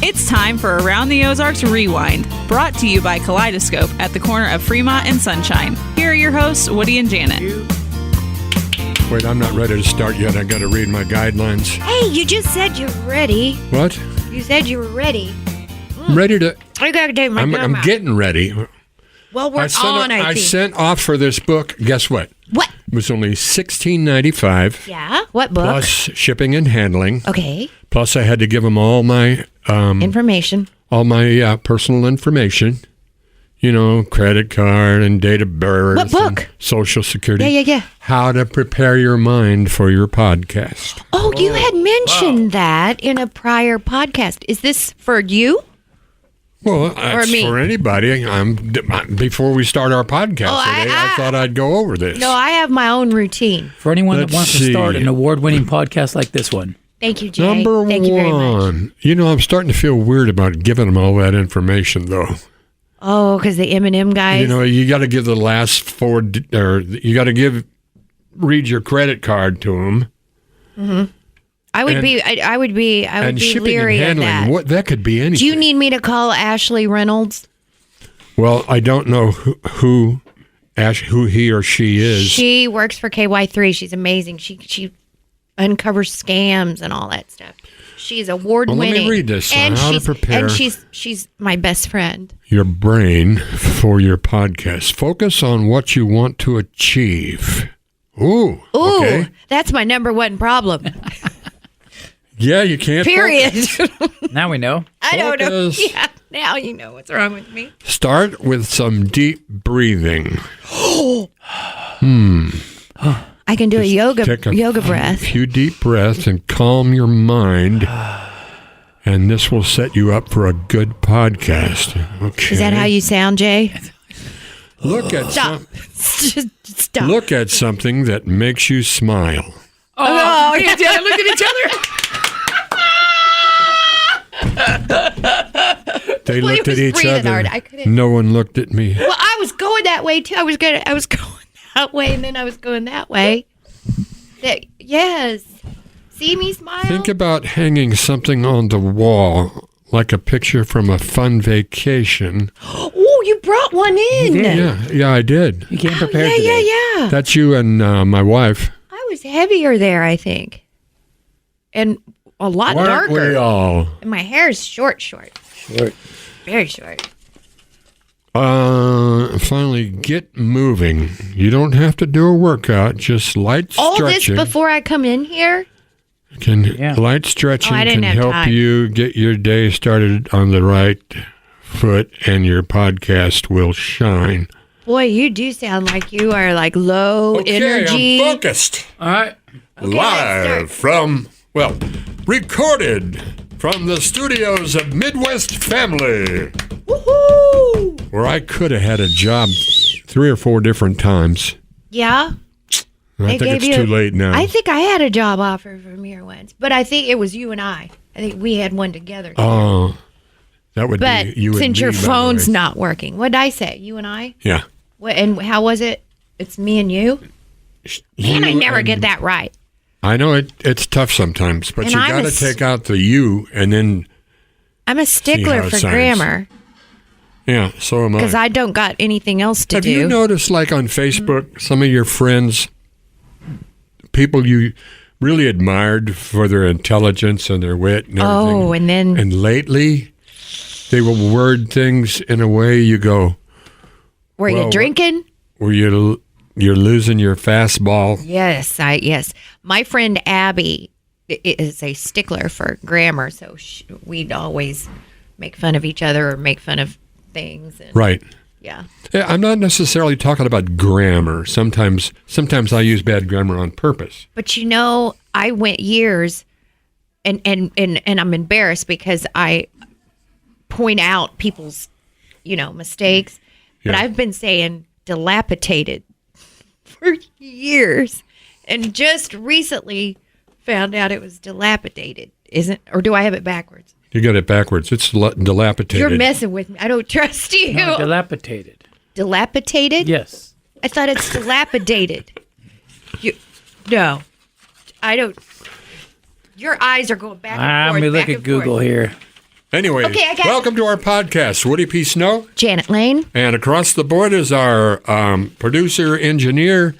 It's time for Around the Ozarks Rewind, brought to you by Kaleidoscope at the corner of Fremont and Sunshine. Here are your hosts, Woody and Janet. Wait, I'm not ready to start yet. I got to read my guidelines. Hey, you just said you're ready. What? You said you were ready. I'm ready to... I gotta take my gum I'm out. getting ready. Well, we're I sent off for this book. Guess what? What? It was only $16.95. Yeah? What book? Plus shipping and handling. Okay. Plus I had to give them all my... Information. All my personal information. You know, credit card and date of birth. What book? And Social Security. Yeah. How to prepare your mind for your podcast. Oh, you had mentioned that in a prior podcast. Is this for you? Well, that's me? for anybody. Before we start our podcast today, I thought I'd go over this. No, I have my own routine. For anyone Let's that wants to start an award-winning podcast like this one. Thank you, Jay. Number Thank you very much. one. You know, I'm starting to feel weird about giving them all that information, though. Oh, because the M&M guys? You know, you got to give the last four, or you got to read your credit card to them. Mm-hmm. I would be shipping leery and of handling, that. that could be anything. Do you need me to call Ashley Reynolds? Well, I don't know who he or she is. She works for KY3. She's amazing. She uncovers scams and all that stuff. She's award-winning. Well, let me read this on and how to prepare. And she's my best friend. Your brain for your podcast. Focus on what you want to achieve. Ooh, okay. That's my number one problem. Yeah, you can't. Period. Now we know. I don't know. Focus. Yeah, now you know what's wrong with me. Start with some deep breathing. I can do a yoga breath. A few deep breaths and calm your mind. And this will set you up for a good podcast. Okay. Is that how you sound, Jay? Look at Stop. Just stop. Look at something that makes you smile. Oh, yeah, look at each other. They Well, looked he at was each breathing other. hard. I couldn't- No one looked at me. Well, I was going that way too. I was going that way, and then I was going that way. Yes. See me smile? Think about hanging something on the wall, like a picture from a fun vacation. Oh, you brought one in. You did. Yeah, I did. You came prepared today. Yeah. That's you and my wife. I was heavier there, I think. And a lot Weren't darker. we all? And my hair is short. Short. Very short. Finally, get moving. You don't have to do a workout, just light All stretching. this before I come in here? Light stretching I can didn't have help time. you get your day started on the right foot, and your podcast will shine. Boy, you do sound like you are like low energy. I'm focused. All right. Live from, recorded from the studios of Midwest Family, Woohoo! where I could have had a job 3 or 4 different times. Yeah. And I think it's too late now. I think I had a job offer from here once, but I think it was you and I. I think we had one together. Oh, that would But be you and since me, your by the phone's way. not working, what did I say? You and I? Yeah. What, and how was it? It's me and you? Man, I never get that right. I know it's tough sometimes, but And you I'm got to take out the you and then, I'm a stickler how it for sounds. grammar yeah, so am I. because I don't got anything else to Have do. you noticed, like on Facebook, some of your friends, people you really admired for their intelligence and their wit and everything? Oh, and then And lately, they will word things in a way you go, were well, you drinking? were you're losing your fastball? Yes. My friend Abby is a stickler for grammar, so we'd always make fun of each other or make fun of things. And, Right. Yeah. Yeah, I'm not necessarily talking about grammar. Sometimes I use bad grammar on purpose. But I went years, and I'm embarrassed because I point out people's, mistakes. But Yeah. I've been saying dilapidated for years, and just recently found out it was dilapidated. Or do I have it backwards? You got it backwards. It's dilapidated. You're messing with me. I don't trust you. No, dilapidated. Dilapidated? Yes. I thought it's dilapidated. No, I don't. Your eyes are going back and forth. Let me look back at and Google forth. here. Anyway, Okay, I got it. welcome to our podcast. Woody P. Snow. Janet Lane. And across the board is our producer, engineer,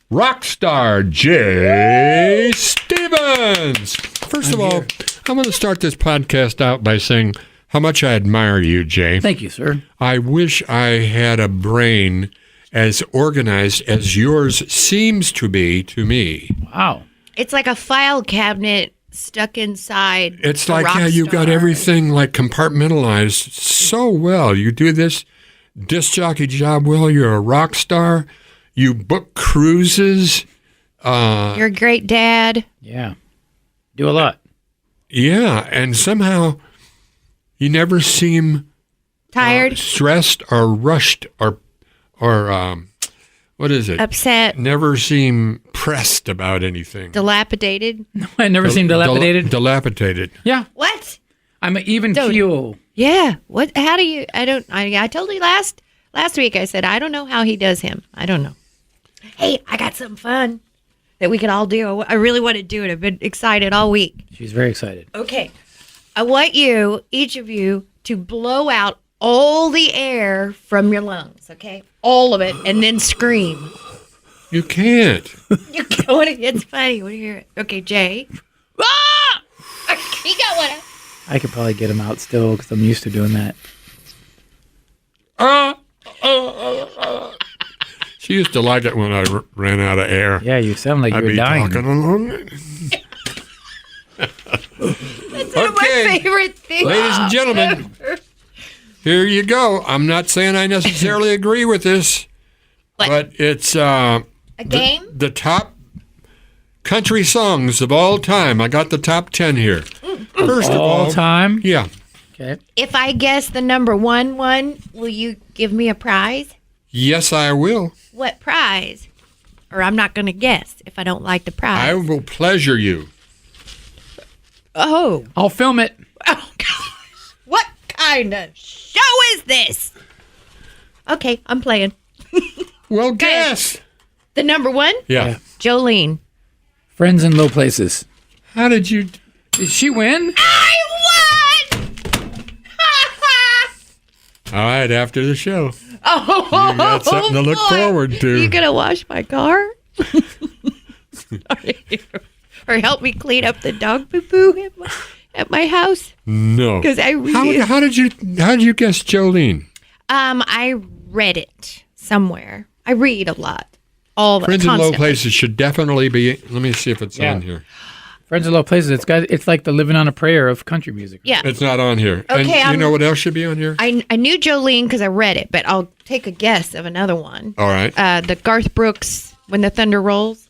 rock star, Jay Stevens. First of all, I want to start this podcast out by saying how much I admire you, Jay. Thank you, sir. I wish I had a brain as organized as yours seems to be to me. Wow. It's like a file cabinet stuck inside. It's a like rock how you got star. everything like compartmentalized so well. You do this disc jockey job well. You're a rock star. You book cruises. You're a great dad. Yeah. Do a lot. Yeah, and somehow you never seem Tired, stressed or rushed or what is it? upset, Never seem pressed about anything. dilapidated. I never seem dilapidated. Dilapidated. Yeah. What? I'm an even Dude. keel. Yeah. What? How do you? I told you last week. I said I don't know how he does him. I don't know. Hey, I got something fun that we could all do. I really want to do it. I've been excited all week. She's very excited. Okay. I want you, each of you, to blow out all the air from your lungs. Okay, all of it, and then scream. You can't. You want to? It's funny. Want to hear it? Okay, Jay. Ah! He got one. I could probably get him out still because I'm used to doing that. She used to like it when I ran out of air. Yeah, you sound like I'd you're be dying. talking along. That's one of my favorite things. Ladies and gentlemen, here you go. I'm not saying I necessarily agree with this, What? but it's A game? the top country songs of all time. I got the top 10 here. First of All all, time. yeah. Okay. If I guess the number one, will you give me a prize? Yes, I will. What prize? Or I'm not going to guess if I don't like the prize. I will pleasure you. Oh. I'll film it. Oh, gosh. What kind of show is this? Okay, I'm playing. Well, guess. The number one? Yeah. Jolene. Friends in low places. How did you... Did she win? I won! All right, after the show. Oh, You got something to look boy. forward to. You going to wash my car? Or help me clean up the dog poo-poo at my house? No. Because I really... How did you guess Jolene? I read it somewhere. I read a lot. All the Friends in Low constantly. Places should definitely be... Let me see if it's Yeah. on here. Friends in low places. It's like the living on a prayer of country music. Yeah. It's not on here. Okay, and you know what else should be on here? I knew Jolene because I read it, but I'll take a guess of another one. All right. The Garth Brooks, When the Thunder Rolls.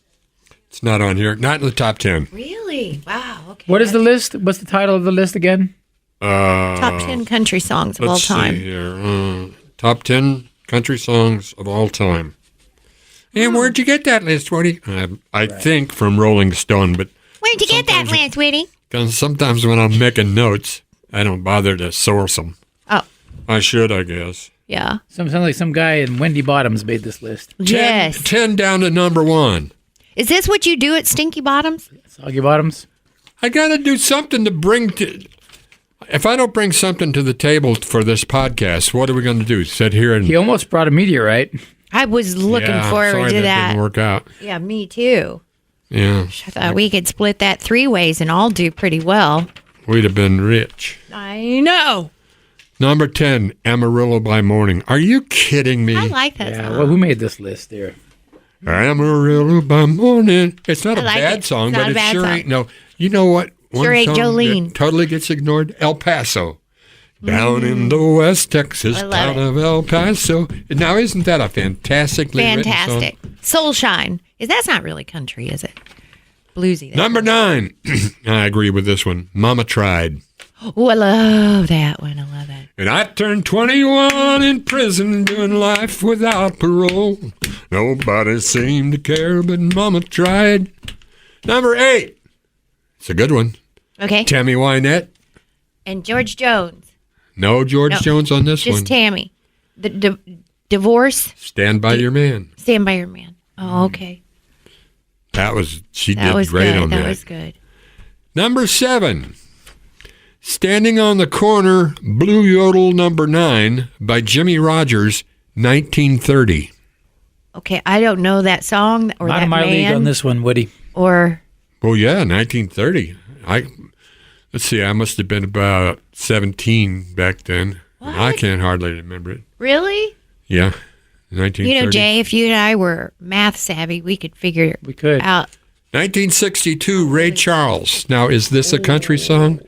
It's not on here. Not in the top 10. Really? Wow. Okay. What is the list? What's the title of the list again? Top 10 country songs of all Let's time? see here. Top 10 country songs of all time. And where'd you get that list, Woody? I think from Rolling Stone, but Where'd you get that, Lance Whitty? 'cause sometimes when I'm making notes, I don't bother to source them. Oh, I should, I guess. yeah. Sounds like some guy in Wendy Bottoms made this list. 10 down to number 1. Is this what you do at Stinky Bottoms? Soggy Bottoms. I got to do something to bring to... If I don't bring something to the table for this podcast, what are we going to do? Sit here and... He almost brought a meteorite. I was looking Yeah, forward sorry to that that. didn't work out. Yeah, me too. Yeah, I thought we could split that 3 ways and all do pretty well. we'd have been rich. I know. Number 10, Amarillo by Morning. Are you kidding me? I like that Yeah. song. Well, who made this list there? Amarillo by Morning. It's not a like bad it. song, It's not but a it bad sure song. ain't no... You know what? One Sure ain't song Jolene. that totally gets ignored? El Paso. Down in the West Texas I love town it. of El Paso. Now, isn't that a fantastically Fantastic. written Soul Shine. That's not really country, is it? Bluesy. song? Number 9. I agree with this one. Mama Tried. Oh, I love that one. I love that. And I turned 21 in prison doing life without parole. Nobody seemed to care, but Mama tried. Number 8. It's a good one. Okay. Tammy Wynette. And George Jones. No George No, Jones on this Just one. Tammy. The divorce. Stand by your man. Stand by your man. Oh, okay. She That did was great good. on that. That was good. Number 7. Standing on the Corner, Blue Yodel number 9 by Jimmy Rogers, 1930. Okay, I don't know that song or Not that in my man. league on this one, Woody. Or Well, yeah, 1930. Let's see, I must have been about 17 back then. What? I can't hardly remember it. really? Yeah, 1930. You know, Jay, if you and I were math savvy, we could figure We could. out. 1962, Ray Charles. Now, is this a country song?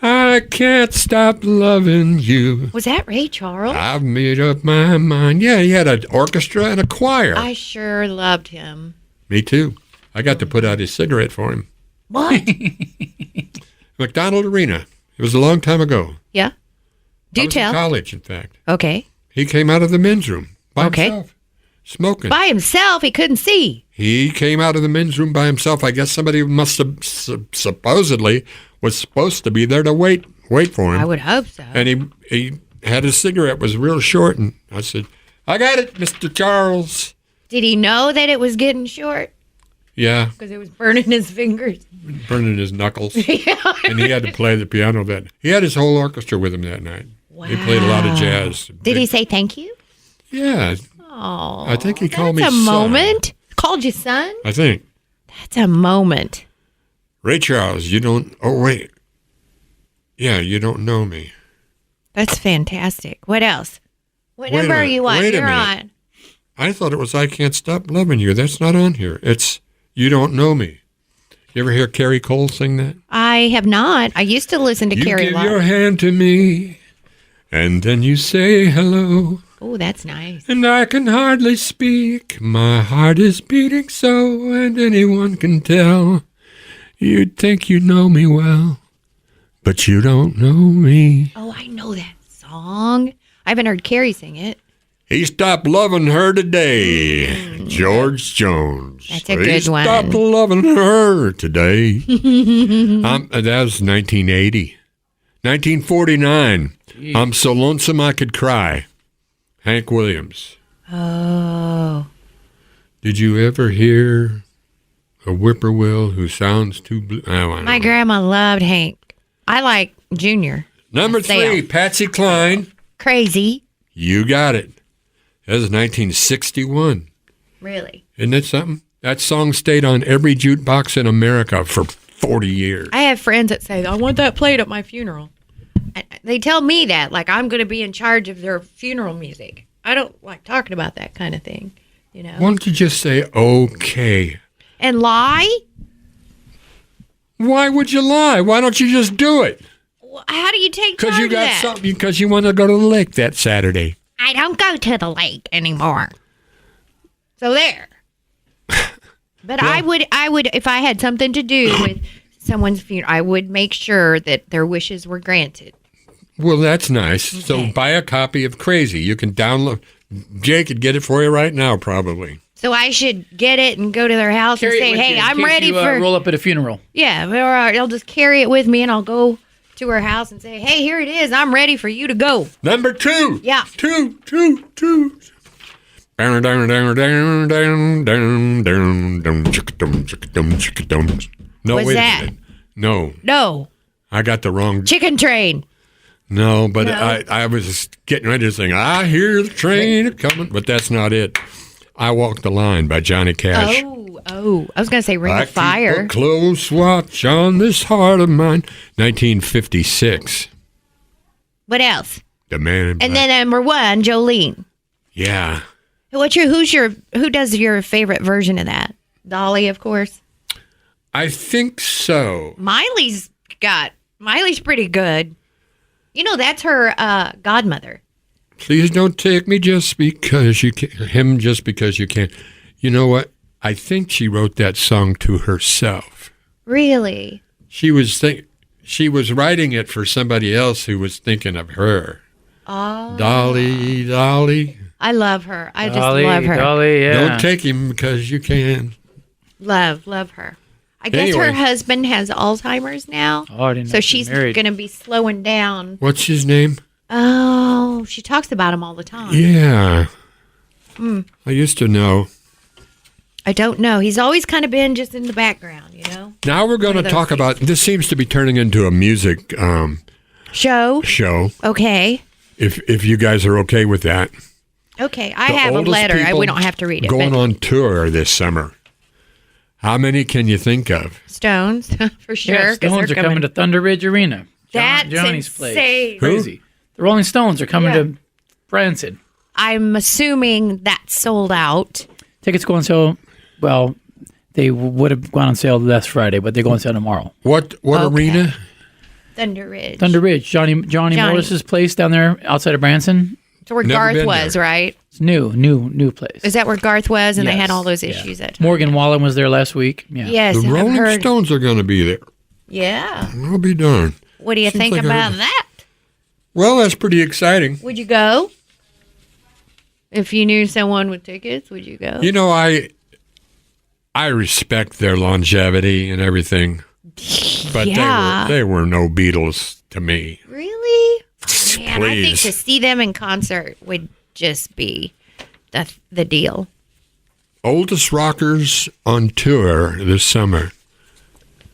I can't stop loving you. Was that Ray Charles? I've made up my mind. Yeah, he had an orchestra and a choir. I sure loved him. Me too. I got to put out his cigarette for him. What? McDonald Arena. It was a long time ago. Yeah. I Do was in tell. college, in fact. Okay. He came out of the men's room by Okay. himself, smoking. By himself, he couldn't see. He came out of the men's room by himself. I guess somebody must have supposedly was supposed to be there to wait for him. I would hope so. And he had his cigarette was real short, and I said, "I got it, Mr. Charles." Did he know that it was getting short? Yeah, Because it was burning his fingers. burning his knuckles, and he had to play the piano. He had his whole orchestra with him that night. Wow. He played a lot of jazz. Did he say thank you? Yeah, Oh, I think he called me That's a son. moment. Called you son? I think. That's a moment. Ray Charles, you don't. Oh wait. Yeah, you don't know me. That's fantastic. What else? What Wait a number are minute, you on? wait a You're minute. on. I thought it was I Can't Stop Loving You. That's not on here. It's You Don't Know Me. You ever hear Carrie Cole sing that? I have not. I used to listen to You Carrie give Love. your hand to me, and then you say hello, Oh, that's nice. and I can hardly speak. My heart is beating so, and anyone can tell. You'd think you know me well, but you don't know me. Oh, I know that song. I haven't heard Carrie sing it. He stopped loving her today. George Jones. That's a He good one. stopped loving her today. That was 1980. 1949. I'm so lonesome I could cry. Hank Williams. Oh. Did you ever hear a whippoorwill who sounds too blue? I don't know. My grandma loved Hank. I like Junior. Number Myself. 3, Patsy Cline. Crazy. You got it. That was 1961. Really? Isn't that something? That song stayed on every jukebox in America for 40 years. I have friends that say, I want that played at my funeral. They tell me that, like I'm going to be in charge of their funeral music. I don't like talking about that kind of thing, you know. Why don't you just say okay? And lie? Why would you lie? Why don't you just do it? How do you take charge Because you of got that? something. Because you want to go to the lake that Saturday. I don't go to the lake anymore. So there. But I would, if I had something to do with someone's funeral, I would make sure that their wishes were granted. Well, that's nice. Okay. So buy a copy of Crazy. You can download. Jay could get it for you right now, probably. So I should get it and go to their house Carry and it say, with "Hey, you in I'm case ready you, for." roll up at a funeral. Yeah, or I'll just carry it with me and I'll go to her house and say, "Hey, here it is. I'm ready for you to go." Number 2. Yeah. Two. No, What's wait that? a minute. No, No, I got the wrong. Chicken Train. No, but No. I was getting ready to sing, I hear the train coming, but that's not it. I Walk the Line by Johnny Cash. Oh, I was gonna say Ring I of Fire. keep a close watch on this heart of mine. 1956. What else? The Man in Black. And then number 1, Jolene. Yeah. Who does your favorite version of that? Dolly, of course. I think so. Miley's pretty good. You know, that's her godmother. Please don't take me just because you can. Him just because you can. You know what? I think she wrote that song to herself. Really? She was writing it for somebody else who was thinking of her. Oh. Dolly. I love her. I just Dolly, love her. Dolly, yeah. Don't take him because you can. Love her. I guess her Anyway. husband has Alzheimer's now. Oh, I didn't know So she was she's married. going to be slowing down. What's his name? Oh, she talks about him all the time. Yeah. I used to know. I don't know. He's always kind of been just in the background, you know? Now we're going to those talk things. about, this seems to be turning into a music show. Okay. If you guys are okay with that. Okay. I The have a oldest letter. people We don't have to read it. Going but on tour this summer. How many can you think of? Stones, for sure. Yeah, 'cause Stones they're are coming to Thunder Ridge Arena. That's Johnny's insane. place. Who? Crazy. The Rolling Stones are coming to Branson. I'm assuming that's sold out. Tickets go on sale. Well, they would have gone on sale last Friday, but they go on sale tomorrow. What arena? Thunder Ridge. Thunder Ridge, Johnny Morris's place down there outside of Branson. It's where Never Garth been was, there. right? It's new place. Is that where Garth was and they Yes. had all those Yeah. issues at Morgan Wallen was there last week. Yeah. Yes, The I've Rolling heard. Stones are going to be there. Yeah. I'll be darned. What do you Seems think like about that? Well, that's pretty exciting. Would you go? If you knew someone with tickets, would you go? You know, I respect their longevity and everything, but Yeah. they were no Beatles to me. Really? Man, I think Please. to see them in concert would just be the deal. Oldest rockers on tour this summer.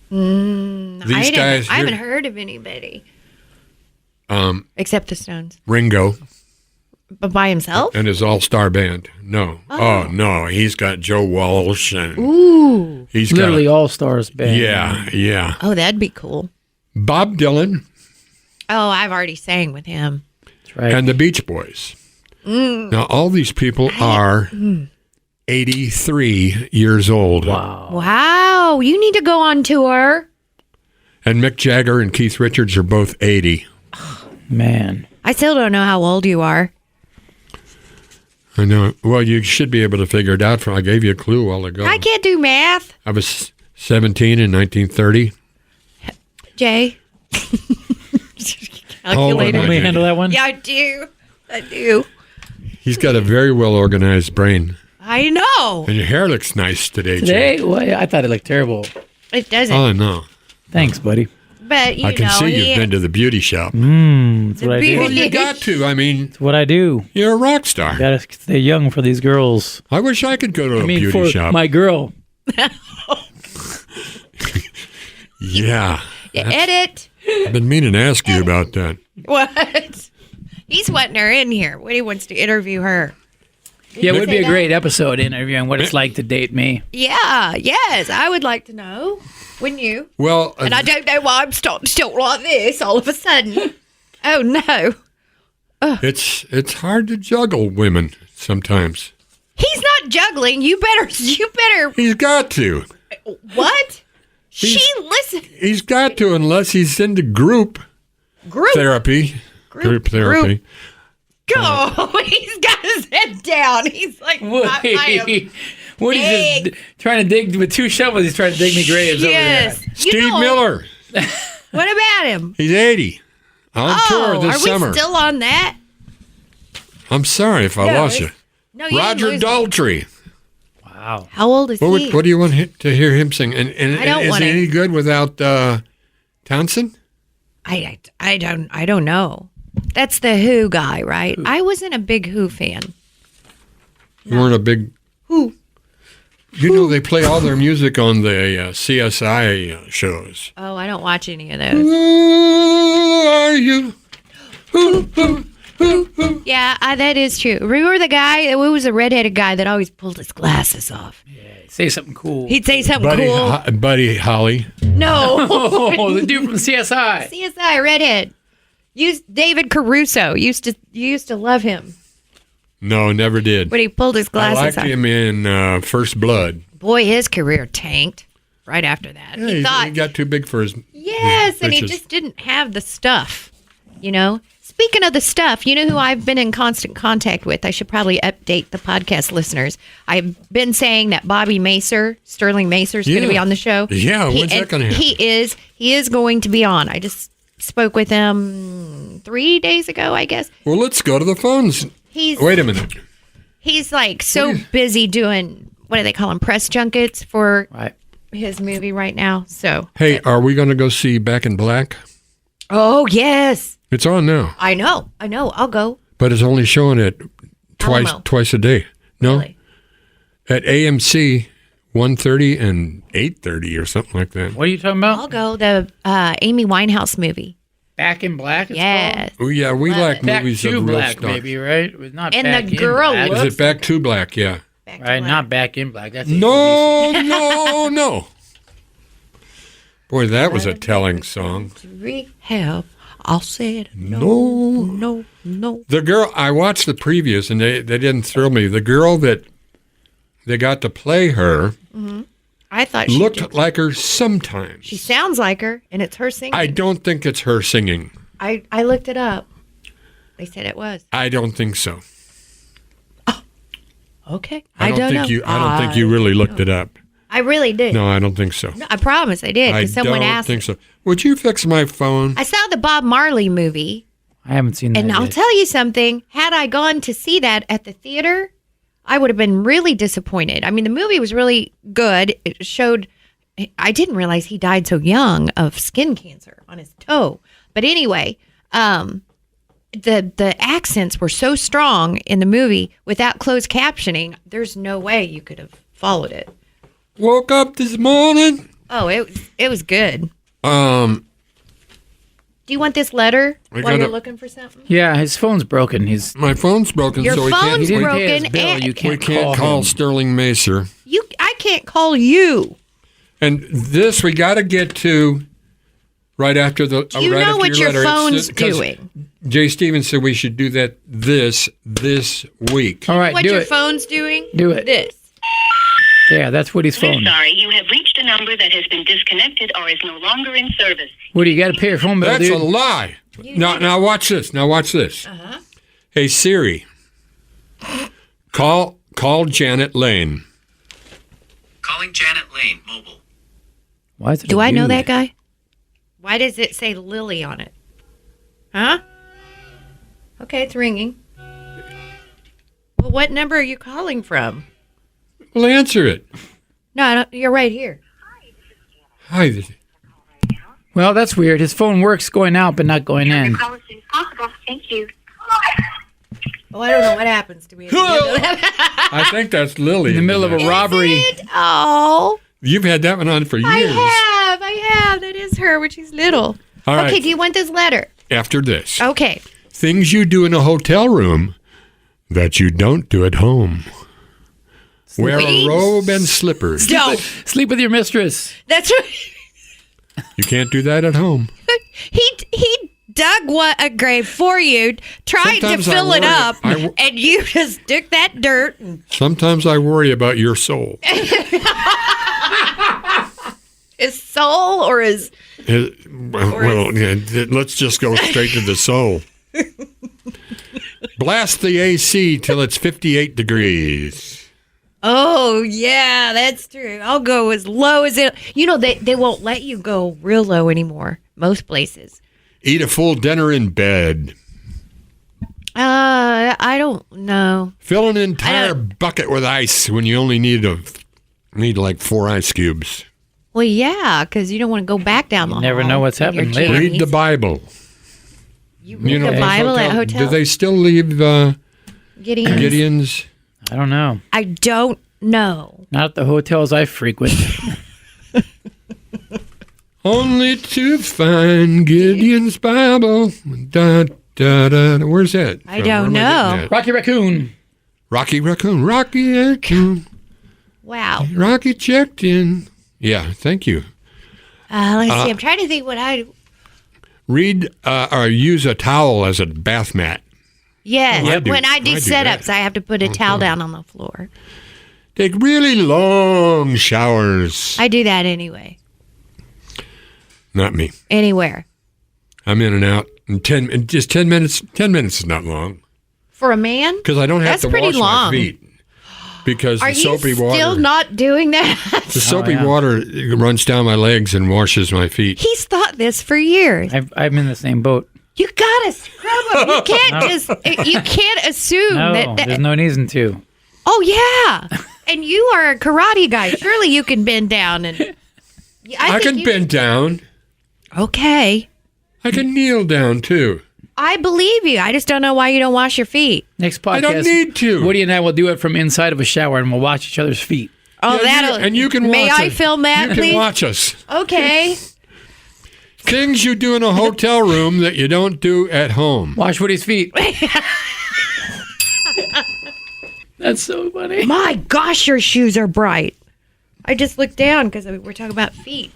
These guys, I haven't heard of anybody except the Stones. Ringo But by himself? and his all-star band. No, no, he's got Joe Walsh and Ooh. he's Literally got all stars band. yeah. Oh, that'd be cool. Bob Dylan Oh, I've already sang with him. That's right. and the Beach Boys. Now, all these people are 83 years old. Wow. Wow, you need to go on tour. And Mick Jagger and Keith Richards are both 80. Man. I still don't know how old you are. I know. Well, you should be able to figure it out. I gave you a clue a while ago. I can't do math. I was 17 in 1930. Jay. Oh, Let I me did. handle that one. Yeah, I do. I do. He's got a very well-organized brain. I know. And your hair looks nice today, Today? Jay. Well, I thought it looked terrible. It doesn't. Oh, no. Thanks, buddy. But, I can see you've been to the beauty shop. That's what I do. Well, you got to. I mean, That's what I do. you're a rock star. Gotta stay young for these girls. I wish I could go to a beauty for shop. my girl. Yeah. You edit. I've been meaning to ask you about that. What? He's wanting her in here. What he wants to interview her. Yeah, it would be say a that? great episode interviewing what it's like to date me. Yeah, yes. I would like to know. Wouldn't you? Well, And I don't know why I'm still like this all of a sudden. Oh, no. it's hard to juggle women sometimes. He's not juggling. You better. He's got to. What? Listen. He's got to unless he's into group therapy. Group therapy. Oh, he's got his head down. He's like, I am. Woody's just trying to dig with two shovels. He's trying to dig me graves Yes. over You Steve know, Miller. What about him? He's 80. On tour this are summer. we still on that? I'm sorry if I lost you. No, you Roger didn't lose me. Daltrey. there. Wow. How old is he? What do you want to hear him sing? And I don't is wanna- he any good without Townsend? I don't know. That's the Who guy, right? I wasn't a big Who fan. You weren't a big... Who? You know, they play all their music on the CSI shows. Oh, I don't watch any of those. Who are you? Yeah, that is true. Remember the guy? It was a redheaded guy that always pulled his glasses off. Say something cool. He'd say something Buddy, cool. Buddy Holly. No. Oh, the dude from CSI. CSI redhead. David Caruso. You used to love him No, never did. when he pulled his I glasses liked off. him in First Blood. Boy, his career tanked right after that. Yeah, he got too big for his... Yes, and he britches. just didn't have the stuff, you know? Speaking of the stuff, you know who I've been in constant contact with? I should probably update the podcast listeners. I've been saying that Bobby Macer, Sterling Macer, is going to be on the show. Yeah, when's that going to happen? He is going to be on. I just spoke with him 3 days ago, I guess. Well, let's go to the phones. Wait a minute. He's like so busy doing, what do they call them, press junkets for Right. his movie right now. So, Hey, are we going to go see Back in Black? oh, yes. It's on now, I know. I'll go. but it's only showing it Alamo. twice a day. No, Really? at AMC 1:30 and 8:30 or something like that. What are you talking about? I'll go. The Amy Winehouse movie. Back in Black? It's Yes. Oh, yeah, we like Back movies to of real Black, stars. maybe, right? It was not And Back the in girl Black. looks- Is it Back to Black? Yeah. Back to Right, Black. not Back in Black. That's No, no. Boy, that was a telling song. Rehab. I'll say it. No. No. The girl, I watched the previews and they didn't thrill me. The girl that they got to play her I thought she looked did. like her sometimes. She sounds like her, and it's her singing. I don't think it's her singing. I looked it up. They said it was. I don't think so. Okay. I don't think you really looked it up. I really did. No, I don't think so. No, I promise I did. I Because someone don't asked think me. so. Would you fix my phone? I saw the Bob Marley movie, I haven't seen that and I'll yet. tell you something. Had I gone to see that at the theater, I would have been really disappointed. I mean, the movie was really good. It showed. I didn't realize he died so young of skin cancer on his toe. But anyway, the accents were so strong in the movie without closed captioning. There's no way you could have followed it. Woke up this morning. Oh, it was good. Um, Do you want this letter I while you're gotta- looking for something? Yeah, his phone's broken. my phone's broken, Your so we can't. phone's He We, didn't pay his broken bill. and- You we can't, can't call him. Sterling Macer. I can't call you. And this we got to get to right after the. Do you right know after what your letter. phone's 'Cause doing? Jay Stevens said we should do that this week. All right, What do your it. phone's doing? Do it. This. Yeah, that's Woody's We're phone. sorry, you have reached a number that has been disconnected or is no longer in service. Woody, you got to pay your phone bill, That's dude. a lie. Now watch this. Now watch this. Uh-huh. Hey Siri, call Janet Lane. Calling Janet Lane, mobile. Why is it Do a I know dude? that guy? Why does it say Lily on it? Huh? Okay, it's ringing. Well, what number are you calling from? Well, answer it. No, I don't, you're right here. Hi. Well, that's weird. His phone works going out, but not going in. Call as soon as possible. Thank you. Oh, I don't know what happens to me. I think that's Lily. In the middle of a robbery. Oh, You've had that one on for years. I have. That is her when she's little. All right. Okay, do you want this letter? After this, Okay. things you do in a hotel room that you don't do at home. Wear a Wait. robe and slippers. No, Sleep with your mistress. that's right. You can't do that at home. He dug a grave for you, tried Sometimes to I fill it worry- up, I wo- and you just took that dirt. And Sometimes I worry about your soul. his soul or his Well, yeah, let's just go straight to the soul. Blast the AC till it's 58 degrees. Oh yeah, that's true. I'll go as low as it. You know they won't let you go real low anymore. Most places. Eat a full dinner in bed. I don't know. Fill an entire bucket with ice when you only need like 4 ice cubes. Well, yeah, because you don't want to go back down the hall. never know what's in your happening later. jammies. Read the Bible. You read the those Bible at hotels. Do they still leave Gideon's? Gideon's? I don't know. I don't know. Not at the hotels I frequent. Only to find Gideon's Bible. Da, da, da. Where's that? I from? don't Where am I know. getting that? Rocky Raccoon. Rocky Raccoon. Rocky Raccoon. Wow. Rocky checked in. Yeah, thank you. Let's see. I'm trying to think what I. Read or use a towel as a bath mat. Yes. I do- When I do I do setups, that. I have to put a towel down on the floor. Take really long showers. I do that anyway. Not me. Anywhere. I'm in and out in 10 just 10 minutes. 10 minutes is not long For a man? because I don't have That's to pretty wash long. my feet because Are the you soapy still water. not doing that? The soapy yeah. water runs down my legs and washes my feet. He's thought this for years. I'm in the same boat. You gotta scrub them. You can't just. You can't assume No, that. there's no reason to. Oh yeah, and you are a karate guy. Surely you can bend down and. I think can you- bend down. Okay, I can kneel down too. I believe you. I just don't know why you don't wash your feet. Next podcast, I don't need to. Woody and I will do it from inside of a shower, and we'll watch each other's feet. Oh, Yeah, that'll. and you can May watch I us. film that, You please? can watch us. Okay. Things you do in a hotel room that you don't do at home. Wash Woody's feet. That's so funny. My gosh, your shoes are bright. I just looked down because we're talking about feet.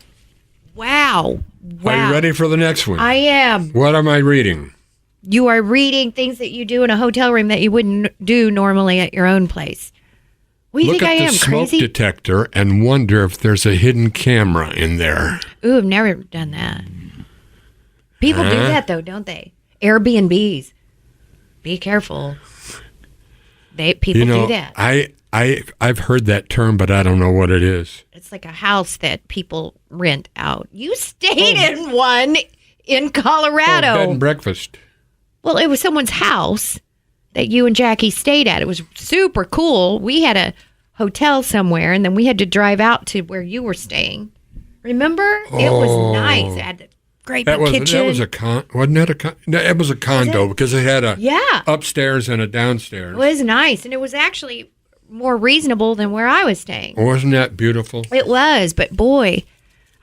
Wow. Are you ready for the next one? I am. What am I reading? You are reading things that you do in a hotel room that you wouldn't do normally at your own place. What do you Look think at I the am, smoke crazy? detector and wonder if there's a hidden camera in there. Ooh, I've never done that. People do that, though, don't they? Airbnbs. Be careful. People do that. I've heard that term, but I don't know what it is. It's like a house that people rent out. You stayed in one in Colorado. Bed and breakfast. Well, it was someone's house that you and Jackie stayed at. It was super cool. We had a hotel somewhere, and then we had to drive out to where you were staying. Remember? It was nice. It had the great big kitchen. That was a wasn't that a con? No, it was a condo because it had a upstairs and a downstairs. It was nice, and it was actually more reasonable than where I was staying. Wasn't that beautiful? It was, but boy,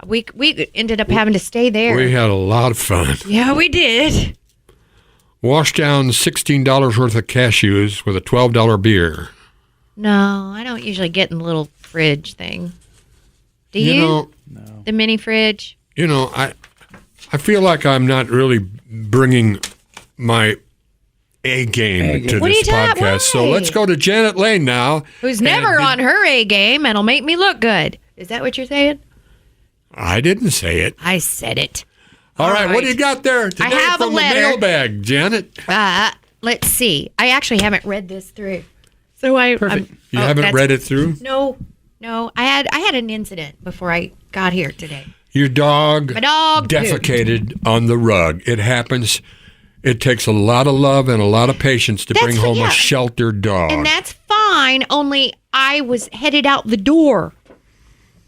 we ended up having to stay there. We had a lot of fun. Yeah, we did. Washed down $16 worth of cashews with a $12 beer. No, I don't usually get in the little fridge thing. Do you? No. The mini fridge? I feel like I'm not really bringing my A game to What are this you talking- podcast. So why? let's go to Janet Lane now. Who's never on her A game and will make me look good. Is that what you're saying? I didn't say it. I said it. All right, what do you got there today have a from letter. the mailbag, Janet? Let's see. I actually haven't read this through. So Perfect. You haven't read it through? No. I had an incident before I got here today. Your dog, My dog defecated on the rug. It happens. It takes a lot of love and a lot of patience to bring home a sheltered dog. And that's fine, only I was headed out the door.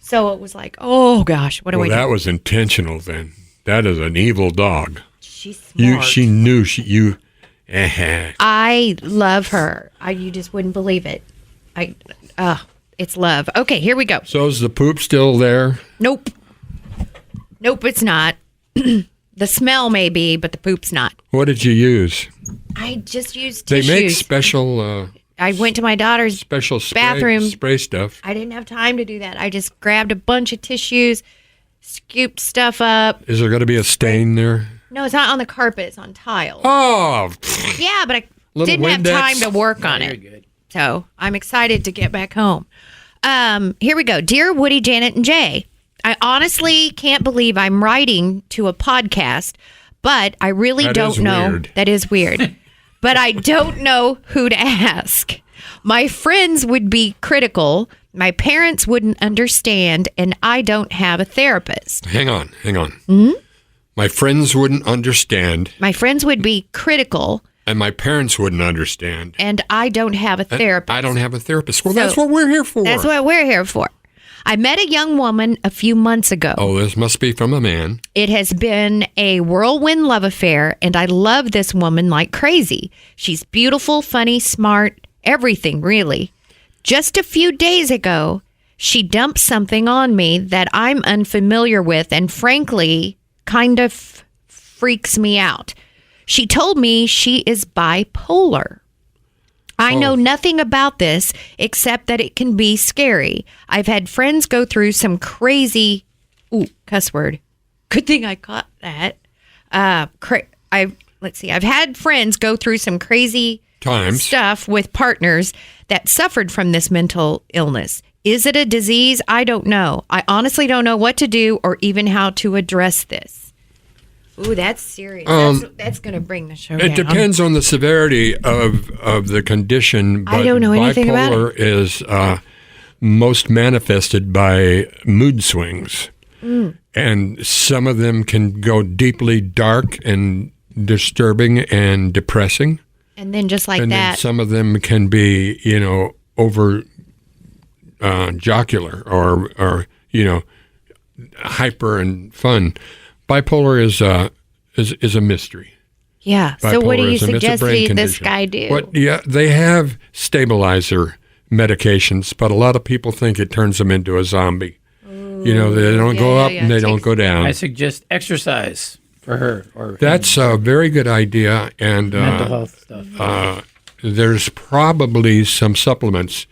So it was like, oh gosh, what do I do? That was intentional then. That is an evil dog. She's smart. She knew you. I love her. You just wouldn't believe it. It's love. Okay, here we go. So is the poop still there? Nope, it's not. The smell may be, but the poop's not. What did you use? I just used They tissues. make special I went to my daughter's bathroom. spray stuff. I didn't have time to do that. I just grabbed a bunch of tissues, scooped stuff up. Is there going to be a stain there? No, it's not on the carpet. It's on tile. Oh, Yeah, but I Little didn't have Windex. time to work on Very it. good. So I'm excited to get back home. Here we go. Dear Woody, Janet, and Jay, I honestly can't believe I'm writing to a podcast, but I really That don't is know. weird. That is weird. But I don't know who to ask. My friends would be critical. My parents wouldn't understand, and I don't have a therapist. hang on. Mm-hmm. My friends wouldn't understand, My friends would be critical, and my parents wouldn't understand. and I don't have a therapist. I don't have a therapist. Well, So, that's what we're here for. That's what we're here for. I met a young woman a few months ago. Oh, this must be from a man. It has been a whirlwind love affair, and I love this woman like crazy. She's beautiful, funny, smart, everything, really. Just a few days ago, she dumped something on me that I'm unfamiliar with and frankly kind of freaks me out. She told me she is bipolar. I know nothing about this except that it can be scary. I've had friends go through some crazy, cuss word. Good thing I caught that. I've had friends go through some crazy Times. stuff with partners that suffered from this mental illness. Is it a disease? I don't know. I honestly don't know what to do or even how to address this. Ooh, that's serious. That's going to bring the show down. It depends on the severity of the condition. But I don't know anything about it. bipolar is most manifested by mood swings. And some of them can go deeply dark and disturbing and depressing. And then just like And then that. some of them can be, over jocular or hyper and fun. Bipolar is a mystery. Yeah. So what do you Bipolarism, it's a suggest brain this condition. guy do? They have stabilizer medications, but a lot of people think it turns them into a zombie. You know, they don't go up and they don't Takes- go down. I suggest exercise for her or That's a very good idea, and mental health stuff. there's probably some supplements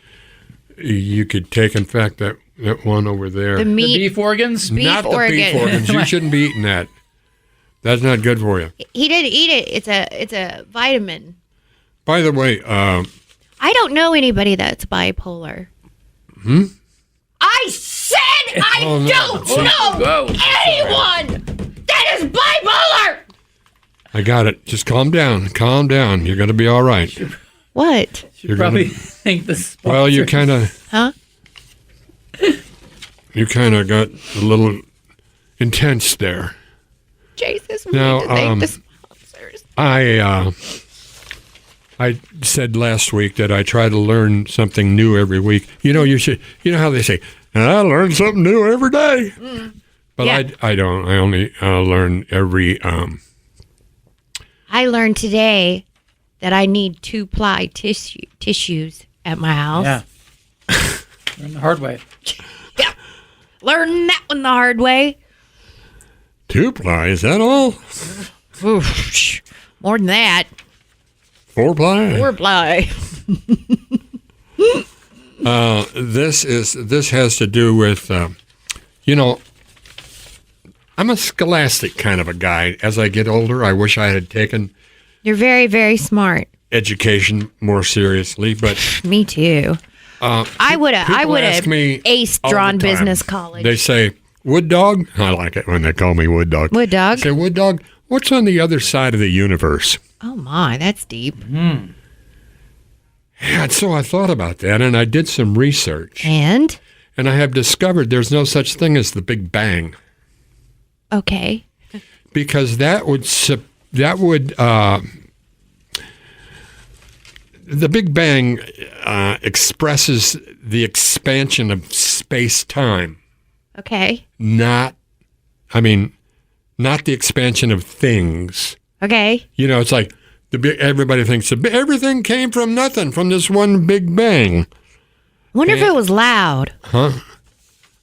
you could take. In fact, that one over there. The the meat. beef organs. beef Not the beef organ. organs. You shouldn't be eating that. That's not good for you. He didn't eat it. It's a vitamin. By the way, I don't know anybody that's bipolar. I said I Oh, no. don't Whoa. know anyone that is bipolar. I got it. Just calm down. Calm down. You're going to be all right. What? You probably think the Well, you kind of Huh? got a little intense there. Jesus, we Now, need to thank the sponsors. I said last week that I try to learn something new every week. You know, you should. You know how they say, I learn something new every day. But Yeah. I don't. I only learn every. I learned today that I need 2-ply tissues at my house. Yeah. Learn the hard way. Yeah. Learn that one the hard way. 2-ply, is that all? Oof, more than that. 4-ply. 4-ply. This has to do with, you know, I'm a scholastic kind of a guy. As I get older, I wish I had taken You're very, very smart. education more seriously. But Me too. I would have people ask me aced all the drawn time. business college. They say, Wood Dog? I like it when they call me Wood Dog. Wood dog? I say, Wood Dog, what's on the other side of the universe? Oh my, that's deep. Yeah, so I thought about that, and I did some research. And And I have discovered there's no such thing as the Big Bang. okay. Because the Big Bang expresses the expansion of space-time, Okay. not the expansion of things. Okay. You know, it's like everybody thinks everything came from nothing, from this one Big Bang. Wonder if it was loud. Huh?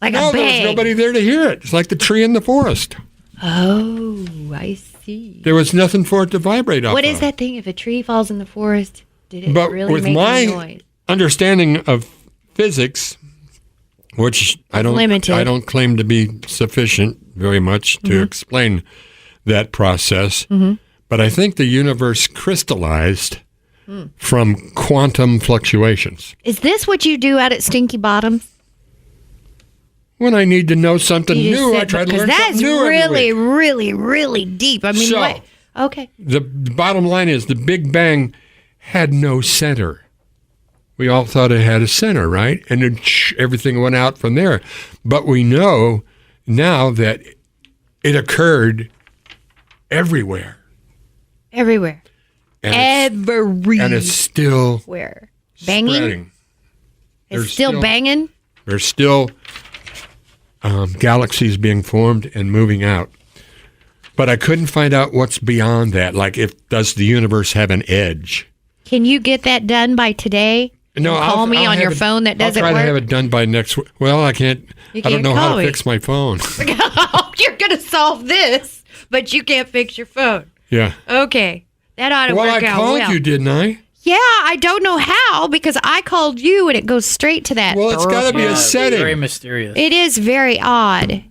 Like No, a there was bang. nobody there to hear it. It's like the tree in the forest. Oh, I see. There was nothing for it to vibrate off What of. is that thing? If a tree falls in the forest, did it But really with make my a noise? understanding of physics, which I Limited. don't claim to be sufficient very much to explain that process, but I think the universe crystallized from quantum fluctuations. Is this what you do out at Stinky Bottoms? When I need to know something You just new, I said- try to because learn that's something new every really, week. really, really deep. I mean, So- what? Okay. The bottom line is the Big Bang had no center. We all thought it had a center, right? And then everything went out from there. But we know now that it occurred everywhere. Everywhere. And it's still Everywhere. Banging? spreading. It's There's still banging? There's still galaxies being formed and moving out. But I couldn't find out what's beyond that. Like, does the universe have an edge? Can you get that done by today? No, And call me I'll on have your it- phone that doesn't I'll try work? to have it done by next week. Well, I can't. You I don't can't know how call to me. fix my phone. You're going to solve this, but you can't fix your phone. Yeah. Okay. That ought to Well, work I out called well. you, didn't I? Yeah, I don't know how because I called you and it goes straight to that. Well, it's got to be Yeah, a setting. Very mysterious. It is very odd.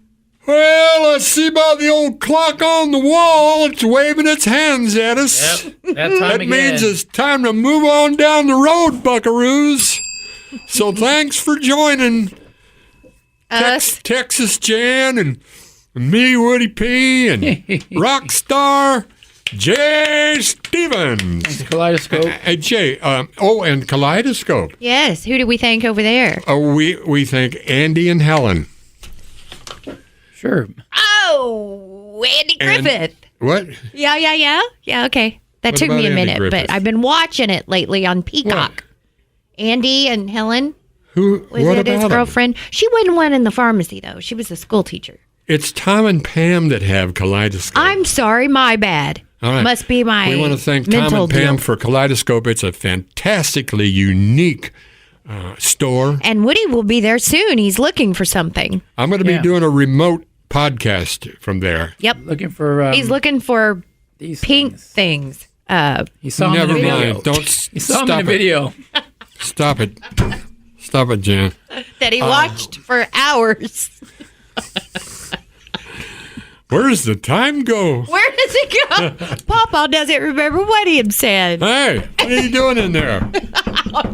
Well, let's see about the old clock on the wall. It's waving its hands at us. Yep. That time That again. means it's time to move on down the road, buckaroos. So thanks for joining Us. Texas Jan and me, Woody P, and Rockstar Jay Stevens. Kaleidoscope. Hey, Jay, and Kaleidoscope. Yes. Who do we thank over there? We thank Andy and Helen. Sure. Oh, Andy And- Griffith. What? Yeah. Yeah, okay. That What took about me a Andy minute, Griffith? but I've been watching it lately on Peacock. Andy and Helen, Who? was what it his about 'em? girlfriend? She wasn't one in the pharmacy, though. She was a school teacher. It's Tom and Pam that have Kaleidoscope. I'm sorry, my bad. All right. Must be my We want to thank Tom mental and Pam deal. for Kaleidoscope. It's a fantastically unique store. And Woody will be there soon. He's looking for something. I'm going to be Yeah. doing a remote podcast from there. Yep. Looking for He's looking for these pink things. He saw him Never in a video. mind. Don't He saw him in stop a it. video. Stop it. Stop it, Jan. That he watched for hours. Where does the time go? Where does it go? Papa doesn't remember what he had said. Hey, what are you doing in there?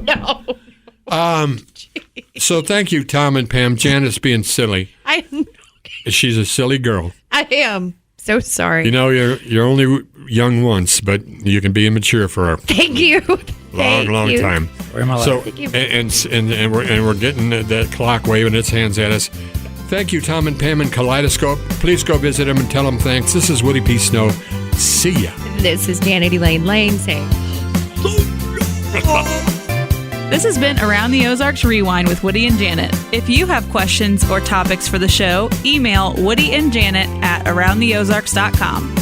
No. So thank you, Tom and Pam. Janet's being silly. She's a silly girl. I am so sorry. You know, you're only young once, but you can be immature for a Thank you. long time. Where am I So like? and we're getting that clock waving its hands at us. Thank you, Tom and Pam and Kaleidoscope. Please go visit them and tell them thanks. This is Woody P. Snow. See ya. This is Janet Elaine Lane saying. This has been Around the Ozarks Rewind with Woody and Janet. If you have questions or topics for the show, email Woody and Janet at aroundtheozarks.com.